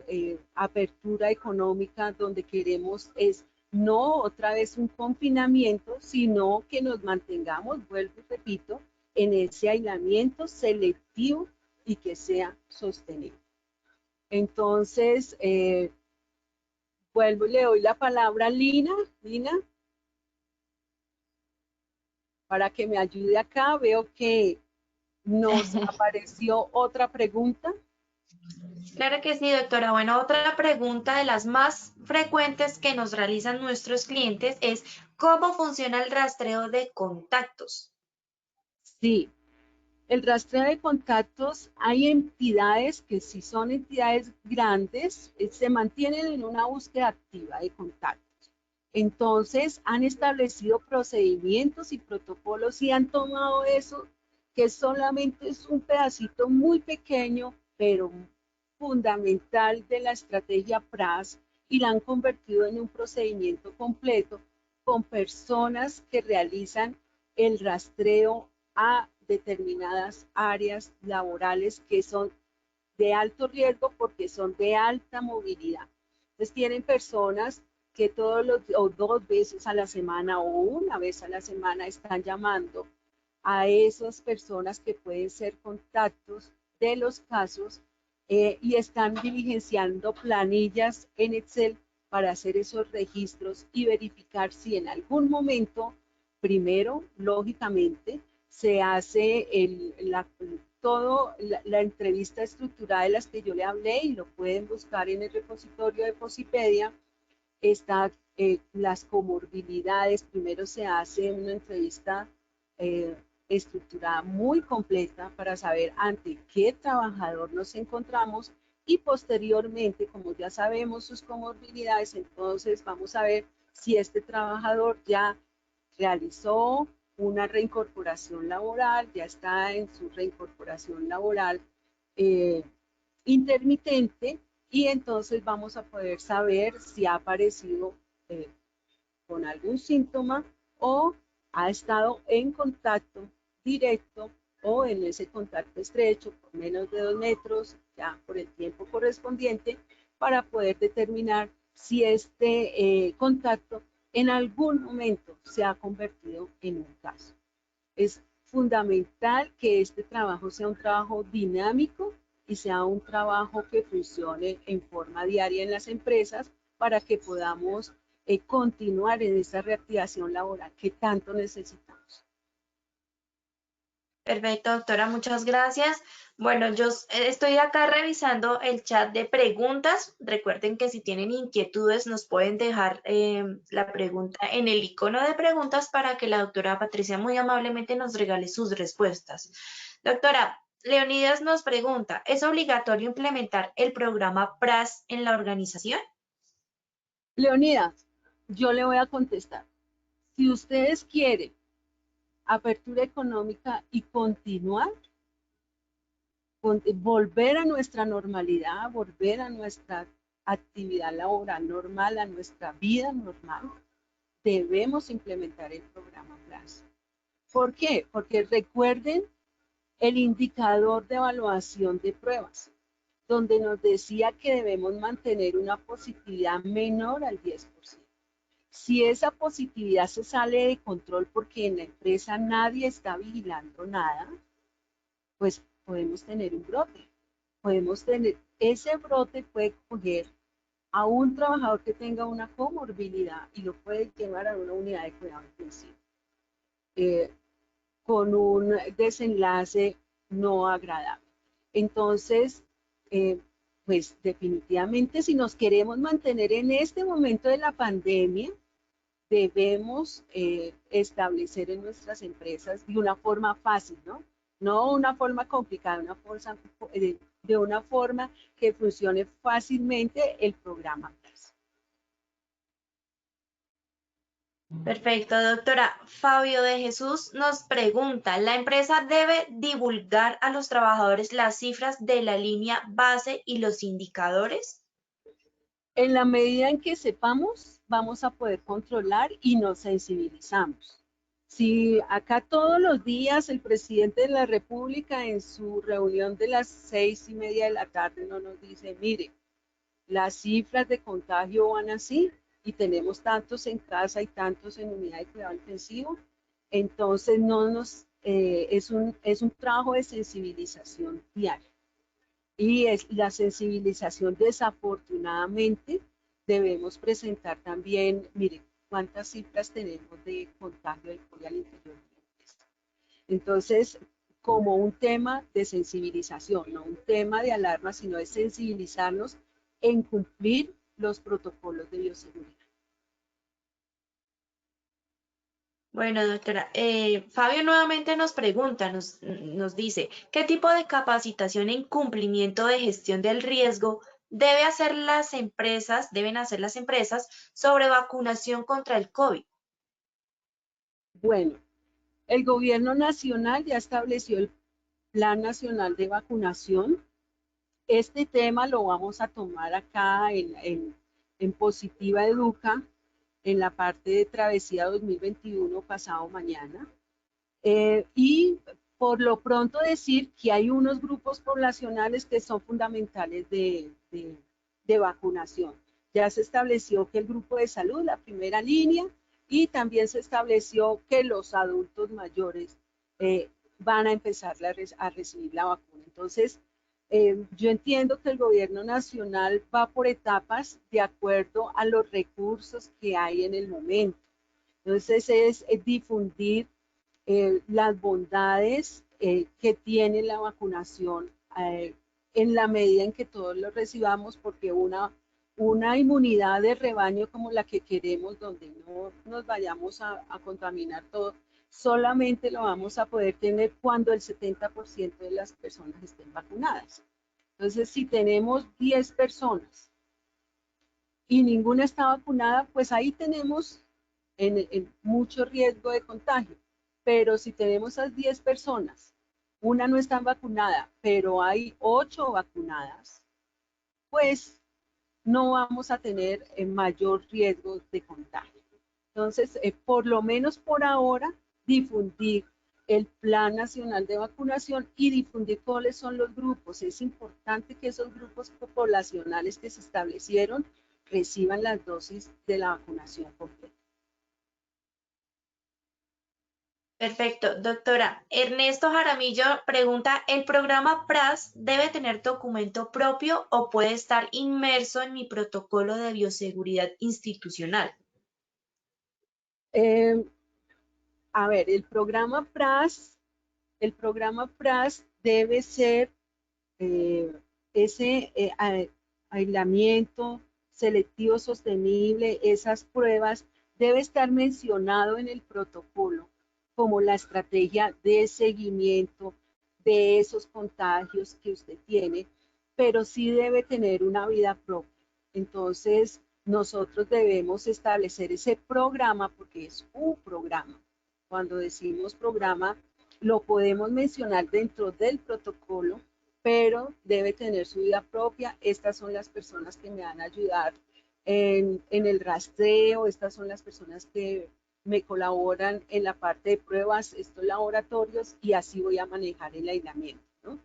apertura económica donde queremos es no otra vez un confinamiento, sino que nos mantengamos, vuelvo y repito, en ese aislamiento selectivo y que sea sostenible. Entonces, vuelvo y le doy la palabra a Lina. Lina, para que me ayude acá, veo que nos apareció otra pregunta. Claro que sí, doctora. Bueno, otra pregunta de las más frecuentes que nos realizan nuestros clientes es ¿cómo funciona el rastreo de contactos? Sí, el rastreo de contactos, hay entidades que si son entidades grandes, se mantienen en una búsqueda activa de contactos. Entonces, han establecido procedimientos y protocolos y han tomado eso, que solamente es un pedacito muy pequeño, pero fundamental de la estrategia PRAS, y la han convertido en un procedimiento completo con personas que realizan el rastreo a determinadas áreas laborales que son de alto riesgo porque son de alta movilidad. Entonces tienen personas que o 2 veces a la semana o una vez a la semana están llamando a esas personas que pueden ser contactos de los casos y están diligenciando planillas en Excel para hacer esos registros y verificar si en algún momento, primero, lógicamente, se hace la entrevista estructurada de las que yo le hablé y lo pueden buscar en el repositorio de Posipedia. Está las comorbilidades, primero se hace una entrevista estructurada muy completa para saber ante qué trabajador nos encontramos y posteriormente, como ya sabemos sus comorbilidades, entonces vamos a ver si este trabajador ya realizó una reincorporación laboral, ya está en su reincorporación laboral eh, intermitente, y entonces vamos a poder saber si ha aparecido con algún síntoma o ha estado en contacto directo o en ese contacto estrecho por menos de 2 metros, ya por el tiempo correspondiente, para poder determinar si este contacto en algún momento se ha convertido en un caso. Es fundamental que este trabajo sea un trabajo dinámico y sea un trabajo que funcione en forma diaria en las empresas para que podamos continuar en esta reactivación laboral que tanto necesitamos. Perfecto, doctora, muchas gracias. Bueno, yo estoy acá revisando el chat de preguntas. Recuerden que si tienen inquietudes nos pueden dejar la pregunta en el icono de preguntas para que la doctora Patricia muy amablemente nos regale sus respuestas. Doctora, Leonidas nos pregunta, ¿es obligatorio implementar el programa PRAS en la organización? Leonidas, yo le voy a contestar. Si ustedes quieren apertura económica y continuar, volver a nuestra normalidad, volver a nuestra actividad laboral normal, a nuestra vida normal, debemos implementar el programa PRAS. ¿Por qué? Porque recuerden el indicador de evaluación de pruebas, donde nos decía que debemos mantener una positividad menor al 10%. Si esa positividad se sale de control porque en la empresa nadie está vigilando nada, pues podemos tener un brote. Ese brote puede coger a un trabajador que tenga una comorbilidad y lo puede llevar a una unidad de cuidado intensivo. Con un desenlace no agradable. Entonces, pues definitivamente si nos queremos mantener en este momento de la pandemia, debemos establecer en nuestras empresas de una forma fácil, ¿no? No una forma complicada, de una forma que funcione fácilmente el programa. Perfecto, doctora. Fabio de Jesús nos pregunta, ¿la empresa debe divulgar a los trabajadores las cifras de la línea base y los indicadores? En la medida en que sepamos, vamos a poder controlar y nos sensibilizamos. Si acá todos los días el presidente de la República en su reunión de las 6:30 de la tarde no nos dice, mire, las cifras de contagio van así y tenemos tantos en casa y tantos en unidad de cuidado intensivo, entonces es un trabajo de sensibilización diaria. Y es la sensibilización, desafortunadamente, debemos presentar también, mire, cuántas cifras tenemos de contagio del COVID al interior de la empresa. Entonces, como un tema de sensibilización, no un tema de alarma, sino de sensibilizarnos en cumplir los protocolos de bioseguridad. Bueno, doctora, Fabio nuevamente nos pregunta, nos dice, ¿qué tipo de capacitación en cumplimiento de gestión del riesgo deben hacer las empresas sobre vacunación contra el COVID? Bueno, el gobierno nacional ya estableció el Plan Nacional de Vacunación. Este tema lo vamos a tomar acá en Positiva Educa, en la parte de Travesía 2021, pasado mañana. Y por lo pronto decir que hay unos grupos poblacionales que son fundamentales de vacunación. Ya se estableció que el grupo de salud, la primera línea, y también se estableció que los adultos mayores van a empezar a recibir la vacuna. Entonces, yo entiendo que el gobierno nacional va por etapas de acuerdo a los recursos que hay en el momento. Entonces, es difundir las bondades que tiene la vacunación en la medida en que todos lo recibamos, porque una inmunidad de rebaño como la que queremos, donde no nos vayamos a contaminar todo, solamente lo vamos a poder tener cuando el 70% de las personas estén vacunadas. Entonces, si tenemos 10 personas y ninguna está vacunada, pues ahí tenemos en mucho riesgo de contagio. Pero si tenemos a 10 personas, una no está vacunada, pero hay 8 vacunadas, pues no vamos a tener mayor riesgo de contagio. Entonces, por lo menos por ahora, difundir el Plan Nacional de Vacunación y difundir cuáles son los grupos. Es importante que esos grupos poblacionales que se establecieron reciban las dosis de la vacunación completa. Perfecto, doctora. Ernesto Jaramillo pregunta, ¿el programa PRAS debe tener documento propio o puede estar inmerso en mi protocolo de bioseguridad institucional? A ver, el programa PRAS debe ser ese aislamiento selectivo sostenible, esas pruebas, debe estar mencionado en el protocolo como la estrategia de seguimiento de esos contagios que usted tiene, pero sí debe tener una vida propia. Entonces, nosotros debemos establecer ese programa porque es un programa. Cuando decimos programa, lo podemos mencionar dentro del protocolo, pero debe tener su vida propia. Estas son las personas que me van a ayudar en el rastreo, estas son las personas que me colaboran en la parte de pruebas, estos laboratorios, y así voy a manejar el aislamiento, ¿no?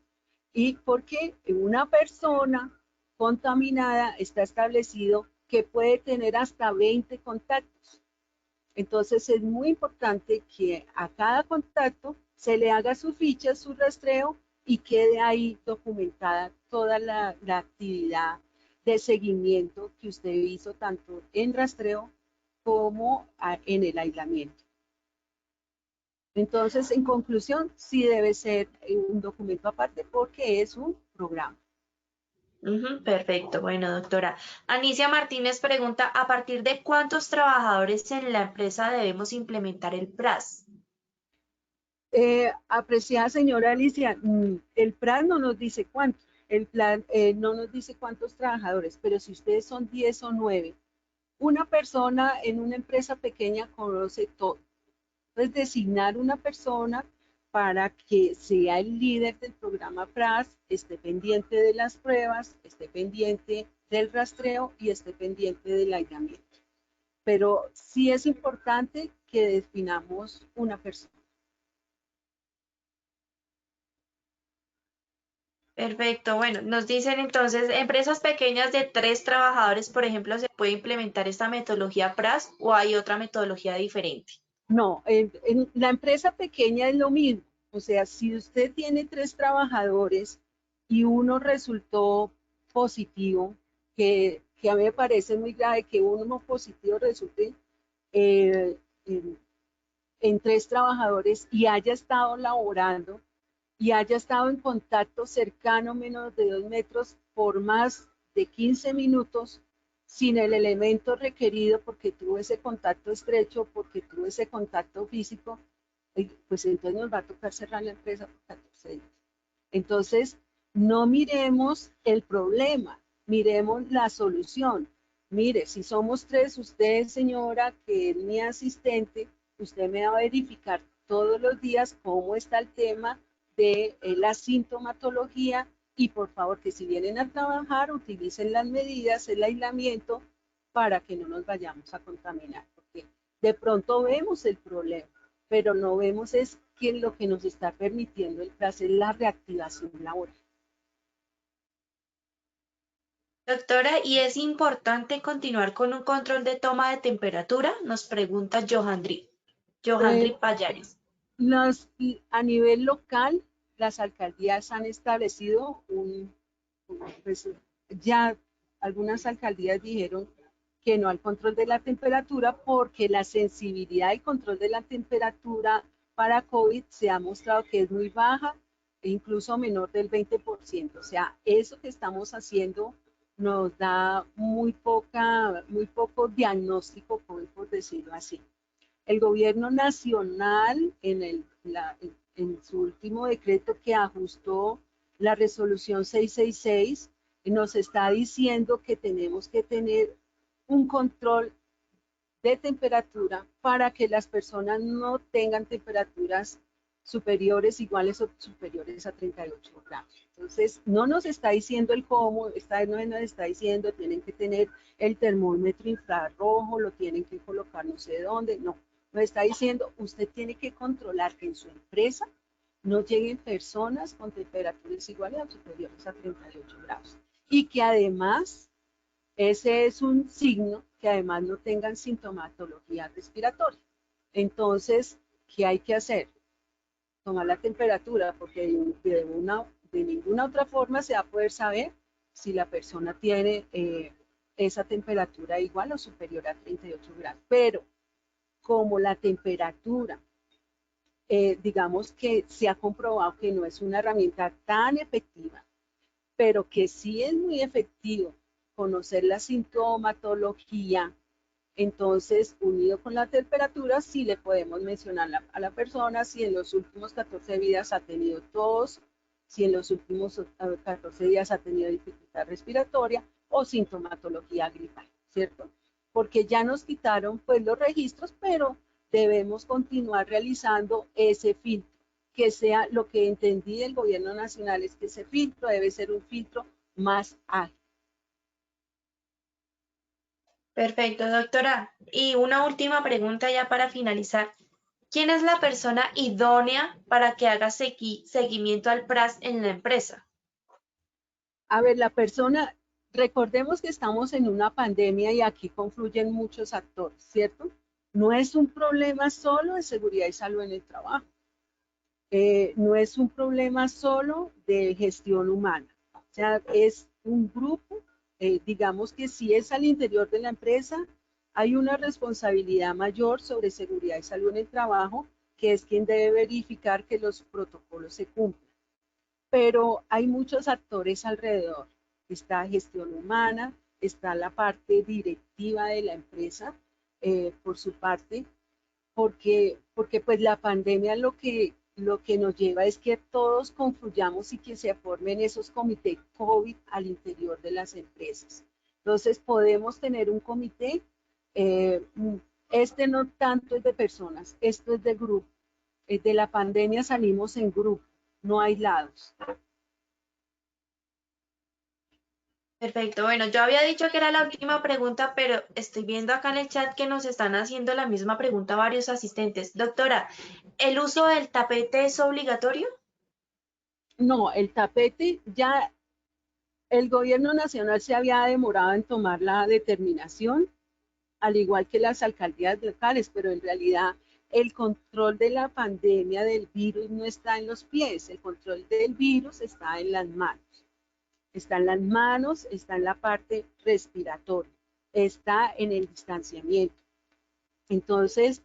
Y porque una persona contaminada está establecido que puede tener hasta 20 contactos. Entonces es muy importante que a cada contacto se le haga su ficha, su rastreo y quede ahí documentada toda la actividad de seguimiento que usted hizo tanto en rastreo como en el aislamiento. Entonces, en conclusión, sí debe ser un documento aparte porque es un programa. Perfecto. Bueno, doctora. Anicia Martínez pregunta, ¿a partir de cuántos trabajadores en la empresa debemos implementar el PRAS? Apreciada señora Alicia, el plan no nos dice cuánto, el plan no nos dice cuántos trabajadores, pero si ustedes son 10 o 9, una persona en una empresa pequeña conoce todo. Entonces, designar una persona para que sea el líder del programa PRAS, esté pendiente de las pruebas, esté pendiente del rastreo y esté pendiente del aislamiento. Pero sí es importante que definamos una persona. Perfecto. Bueno, nos dicen entonces, empresas pequeñas de 3 trabajadores, por ejemplo, ¿se puede implementar esta metodología PRAS o hay otra metodología diferente? No, en la empresa pequeña es lo mismo. O sea, si usted tiene 3 trabajadores y uno resultó positivo, que a mí me parece muy grave que uno positivo resulte eh, en, en 3 trabajadores y haya estado laborando y haya estado en contacto cercano menos de 2 metros por más de 15 minutos sin el elemento requerido porque tuvo ese contacto estrecho, porque tuvo ese contacto físico, pues entonces nos va a tocar cerrar la empresa por 14 días. Entonces, no miremos el problema, miremos la solución. Mire, si somos 3, usted, señora, que es mi asistente, usted me va a verificar todos los días cómo está el tema de la sintomatología y por favor que si vienen a trabajar utilicen las medidas, el aislamiento para que no nos vayamos a contaminar, porque de pronto vemos el problema, pero no vemos es que lo que nos está permitiendo el PRAS es la reactivación laboral. Doctora, ¿y es importante continuar con un control de toma de temperatura? Nos pregunta Johandri Eh, Payares. Las, a nivel local, las alcaldías han establecido pues, ya algunas alcaldías dijeron que no al control de la temperatura porque la sensibilidad y control de la temperatura para COVID se ha mostrado que es muy baja e incluso menor del 20%. O sea, eso que estamos haciendo nos da muy poco diagnóstico, por decirlo así. El gobierno nacional en su último decreto que ajustó la resolución 666 nos está diciendo que tenemos que tener un control de temperatura para que las personas no tengan temperaturas superiores, iguales o superiores a 38 grados. Entonces, no nos está diciendo el cómo, no nos está diciendo tienen que tener el termómetro infrarrojo, lo tienen que colocar no sé dónde, no. Nos está diciendo, usted tiene que controlar que en su empresa no lleguen personas con temperaturas iguales o superiores a 38 grados. Y que además ese es un signo que además no tengan sintomatología respiratoria. Entonces, ¿qué hay que hacer? Tomar la temperatura, porque de ninguna otra forma se va a poder saber si la persona tiene esa temperatura igual o superior a 38 grados. Pero como la temperatura, digamos que se ha comprobado que no es una herramienta tan efectiva, pero que sí es muy efectivo conocer la sintomatología, entonces, unido con la temperatura, sí le podemos mencionar a la persona si en los últimos 14 días ha tenido tos, si en los últimos 14 días ha tenido dificultad respiratoria o sintomatología gripal, ¿cierto? Porque ya nos quitaron pues los registros, pero debemos continuar realizando ese filtro, que sea lo que entendí del gobierno nacional, es que ese filtro debe ser un filtro más ágil. Perfecto, doctora. Y una última pregunta ya para finalizar. ¿Quién es la persona idónea para que haga seguimiento al PRAS en la empresa? A ver, la persona, recordemos que estamos en una pandemia y aquí confluyen muchos actores, ¿cierto? No es un problema solo de seguridad y salud en el trabajo. No es un problema solo de gestión humana. O sea, es un grupo, digamos que si es al interior de la empresa, hay una responsabilidad mayor sobre seguridad y salud en el trabajo que es quien debe verificar que los protocolos se cumplan. Pero hay muchos actores alrededor. Está gestión humana, está la parte directiva de la empresa, por su parte, porque pues la pandemia lo que nos lleva es que todos confluyamos y que se formen esos comités COVID al interior de las empresas. Entonces podemos tener un comité, este no tanto es de personas, esto es de grupo. De la pandemia salimos en grupo, no aislados. Perfecto. Bueno, yo había dicho que era la última pregunta, pero estoy viendo acá en el chat que nos están haciendo la misma pregunta varios asistentes. Doctora, ¿el uso del tapete es obligatorio? No, el tapete ya, el gobierno nacional se había demorado en tomar la determinación, al igual que las alcaldías locales, pero en realidad el control de la pandemia del virus no está en los pies, el control del virus está en las manos. Está en las manos, está en la parte respiratoria, está en el distanciamiento. Entonces,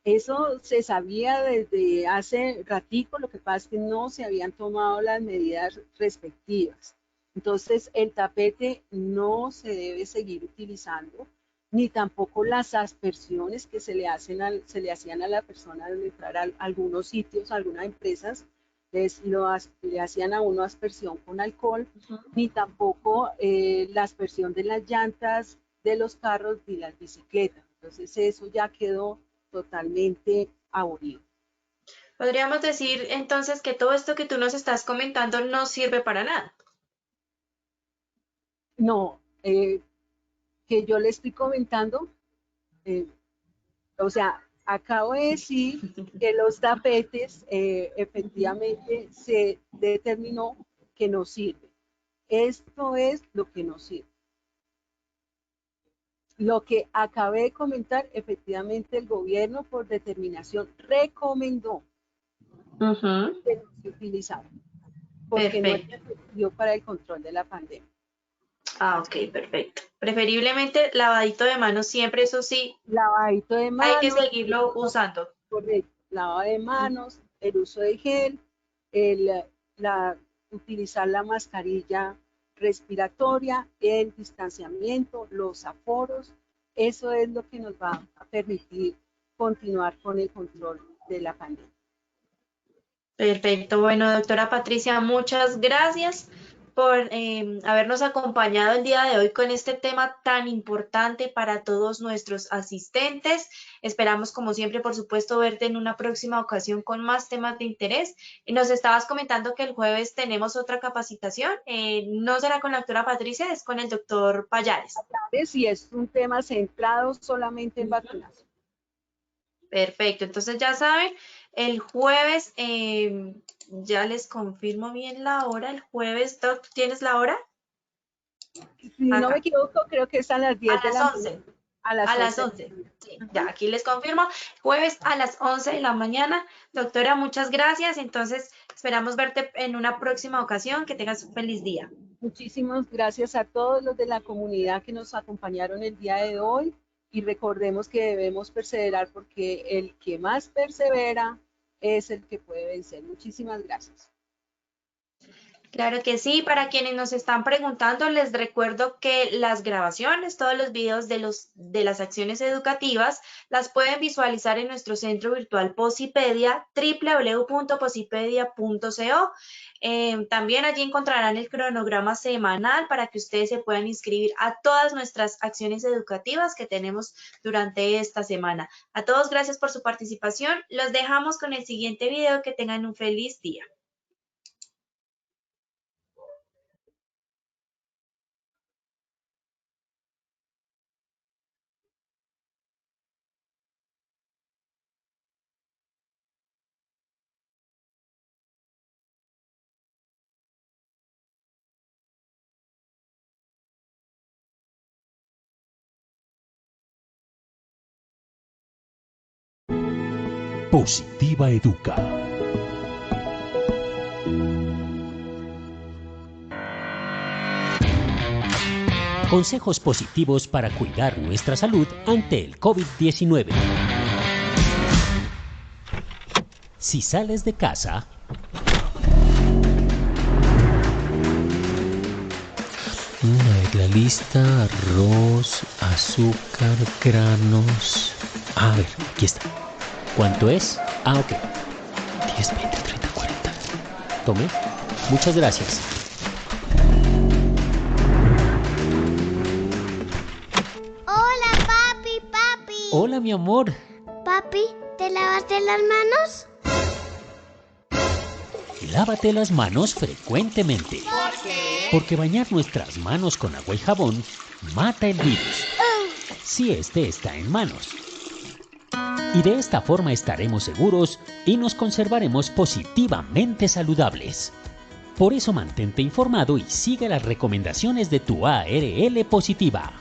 eso se sabía desde hace ratico, lo que pasa es que no se habían tomado las medidas respectivas. Entonces, el tapete no se debe seguir utilizando, ni tampoco las aspersiones que se le hacían a la persona al entrar a algunos sitios, a algunas empresas, le hacían a uno aspersión con alcohol, ni tampoco la aspersión de las llantas de los carros ni las bicicletas. Entonces eso ya quedó totalmente abolido. Podríamos decir entonces que todo esto que tú nos estás comentando no sirve para nada. No, que yo le estoy comentando, o sea, acabo de decir que los tapetes efectivamente se determinó que no sirven. Esto es lo que no sirve. Lo que acabé de comentar, efectivamente el gobierno por determinación recomendó que no se utilizaran, porque no es Perfecto. efectivo para el control de la pandemia. Ah, ok, perfecto. Preferiblemente lavadito de manos siempre, eso sí, Lavadito de hay que manos, seguirlo usando. correcto, lavado de manos, el uso de gel, el, utilizar la mascarilla respiratoria, el distanciamiento, los aforos, eso es lo que nos va a permitir continuar con el control de la pandemia. Perfecto. Bueno, doctora Patricia, muchas gracias por habernos acompañado el día de hoy con este tema tan importante para todos nuestros asistentes. Esperamos, como siempre, por supuesto, verte en una próxima ocasión con más temas de interés. Y nos estabas comentando que el jueves tenemos otra capacitación. No será con la doctora Patricia, es con el doctor Payares. Si es un tema centrado solamente en vacunación. Perfecto, entonces ya saben, el jueves, ya les confirmo bien la hora, el jueves, Doc, ¿tú tienes la hora? Si no me Acá, equivoco, creo que es a las 10 a de las la 11. mañana. A las A las 11. 11. Sí, ya aquí les confirmo, jueves a las 11 de la mañana. Doctora, muchas gracias, entonces esperamos verte en una próxima ocasión, que tengas un feliz día. Muchísimas gracias a todos los de la comunidad que nos acompañaron el día de hoy y recordemos que debemos perseverar porque el que más persevera es el que puede vencer. Muchísimas gracias. Claro que sí, para quienes nos están preguntando, les recuerdo que las grabaciones, todos los videos de las acciones educativas, las pueden visualizar en nuestro centro virtual Posipedia, www.posipedia.co. También allí encontrarán el cronograma semanal para que ustedes se puedan inscribir a todas nuestras acciones educativas que tenemos durante esta semana. A todos, gracias por su participación. Los dejamos con el siguiente video. Que tengan un feliz día. Positiva Educa. Consejos positivos para cuidar nuestra salud ante el COVID-19. Si sales de casa, A ver, la lista: arroz, azúcar, granos. A ver, aquí está. ¿cuánto es? Ah, ok. 10, 20, 30, 40. Tome. Muchas gracias. Hola, papi. Hola, mi amor. Papi, ¿te lavaste las manos? Lávate las manos frecuentemente. ¿Por qué? Porque bañar nuestras manos con agua y jabón mata el virus, si este está en manos. Y de esta forma estaremos seguros y nos conservaremos positivamente saludables. Por eso mantente informado y sigue las recomendaciones de tu ARL Positiva.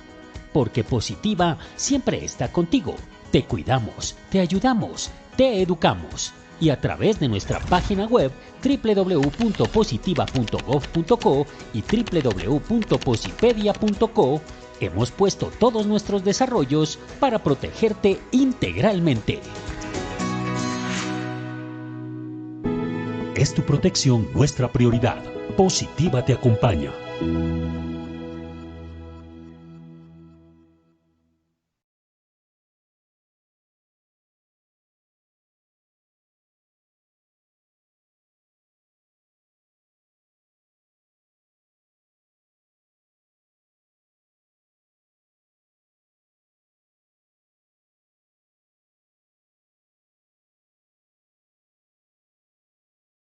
Porque Positiva siempre está contigo. Te cuidamos, te ayudamos, te educamos. Y a través de nuestra página web www.positiva.gov.co y www.posipedia.co hemos puesto todos nuestros desarrollos para protegerte integralmente. Es tu protección nuestra prioridad. Positiva te acompaña.